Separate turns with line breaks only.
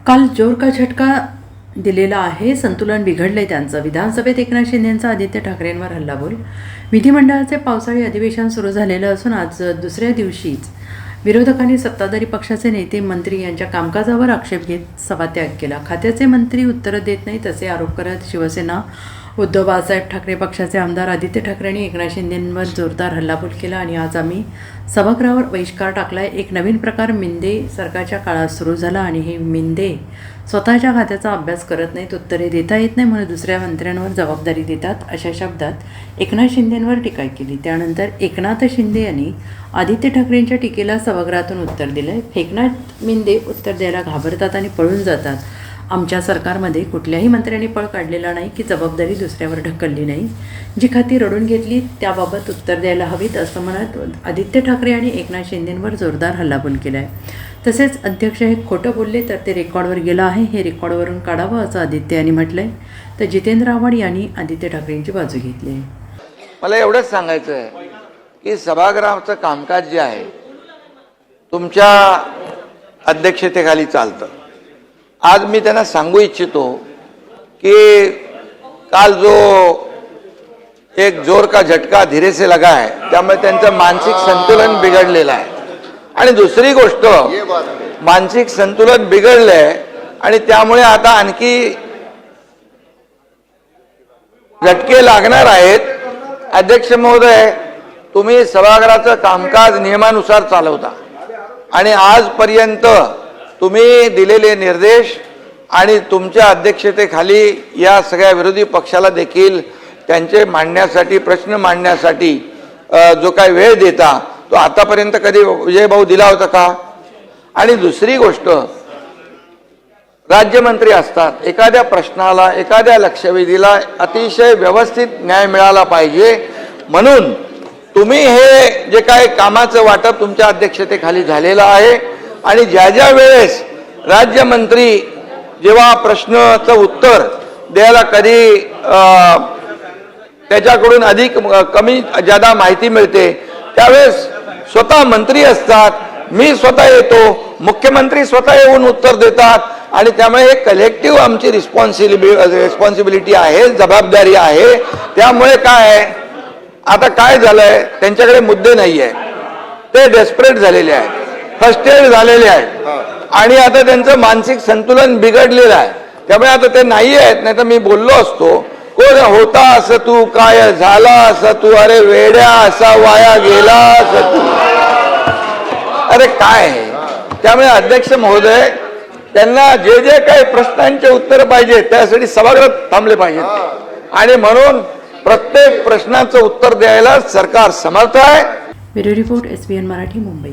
काल जोर का झटका दिलेला आहे. संतुलन बिघडले त्यांचं. विधानसभेत एकनाथ शिंदेंचा आदित्य ठाकरेंवर हल्लाबोल. विधिमंडळाचे पावसाळी अधिवेशन सुरू झालेलं असून आज दुसऱ्या दिवशीच विरोधकांनी सत्ताधारी पक्षाचे नेते मंत्री यांच्या कामकाजावर आक्षेप घेत सभात्याग केला. खात्याचे मंत्री उत्तरं देत नाहीत असे आरोप करत शिवसेना उद्धव बाळासाहेब ठाकरे पक्षाचे आमदार आदित्य ठाकरेंनी एकनाथ शिंदेंवर जोरदार हल्लाबोल केला आणि आज आम्ही सभागृहावर बहिष्कार टाकलाय. एक नवीन प्रकार मिंदे सरकारच्या काळात सुरू झाला आणि हे मिंदे स्वतःच्या खात्याचा अभ्यास करत नाहीत, उत्तरे देता येत नाही म्हणून दुसऱ्या मंत्र्यांवर जबाबदारी देतात, अशा शब्दात एकनाथ शिंदेंवर टीका केली. त्यानंतर एकनाथ शिंदे यांनी आदित्य ठाकरेंच्या टीकेला सभागृहातून उत्तर दिलंय. एकनाथ मिंदे उत्तर द्यायला घाबरतात आणि पळून जातात. आमच्या सरकारमध्ये कुठल्याही मंत्र्यांनी पळ काढलेला नाही की जबाबदारी दुसऱ्यावर ढकलली नाही. जी खाती रडून घेतली त्याबाबत उत्तर द्यायला हवीत असं म्हणत आदित्य ठाकरे आणि एकनाथ शिंदेंवर जोरदार हल्लाबोल केला आहे. तसेच अध्यक्ष हे खोटं बोलले तर ते रेकॉर्डवर गेलं आहे, हे रेकॉर्डवरून काढावं असं आदित्य यांनी म्हटलंय. तर जितेंद्र आव्हाड यांनी आदित्य ठाकरेंची बाजू घेतली आहे.
मला एवढंच सांगायचं आहे की सभागृहाचं कामकाज जे आहे तुमच्या अध्यक्षतेखाली चालतं. आज मी त्यांना सांगू इच्छितो की काल जो एक जोर का झटका धीरे से लगा है त्यामुळे त्यांचं मानसिक संतुलन बिघडलेलं आहे. आणि दुसरी गोष्ट, मानसिक संतुलन बिघडलंय आणि त्यामुळे आता आणखी झटके लागणार आहेत. अध्यक्ष महोदय, तुम्ही सभागृहाचं कामकाज नियमानुसार चालवता आणि आजपर्यंत तुम्ही दिलेले निर्देश आणि तुमच्या अध्यक्षतेखाली या सगळ्या विरोधी पक्षाला देखील त्यांचे मांडण्यासाठी, प्रश्न मांडण्यासाठी जो काही वेळ देता तो आतापर्यंत कधी विजयभाऊ दिला होता का? आणि दुसरी गोष्ट, राज्यमंत्री असतात, एखाद्या प्रश्नाला, एखाद्या लक्षवेधीला अतिशय व्यवस्थित न्याय मिळाला पाहिजे म्हणून तुम्ही हे जे काही कामाचं वाटप तुमच्या अध्यक्षतेखाली झालेलं आहे आणि ज्या ज्या वेळेस राज्यमंत्री जेव्हा प्रश्नाचं उत्तर द्यायला कधी त्याच्याकडून अधिक कमी जादा माहिती मिळते त्यावेळेस स्वतः मंत्री असतात, मी स्वतः येतो, मुख्यमंत्री स्वतः येऊन उत्तर देतात आणि त्यामुळे हे कलेक्टिव्ह आमची रिस्पॉन्सिबिलिटी आहे, जबाबदारी आहे. त्यामुळे काय आता काय झालंय, त्यांच्याकडे मुद्दे नाही आहे, ते डेस्परेट झालेले आहेत, फ्रस्ट्रेट झालेले आहेत आणि आता त्यांचं मानसिक संतुलन बिघडलेलं आहे. त्यामुळे आता ते नाही आहेत. नाही तर मी बोललो असतो, कोण होता असं तू, काय झाला असं तू, अरे वेड्या असा वाया गेला असं तू, अरे काय आहे. त्यामुळे अध्यक्ष महोदय, त्यांना जे जे काही प्रश्नांचे उत्तर पाहिजे त्यासाठी सभागृहात थांबले पाहिजेत आणि म्हणून प्रत्येक प्रश्नाचं उत्तर द्यायला सरकार समर्थ आहे.
Bureau report SBN Marathi, Mumbai.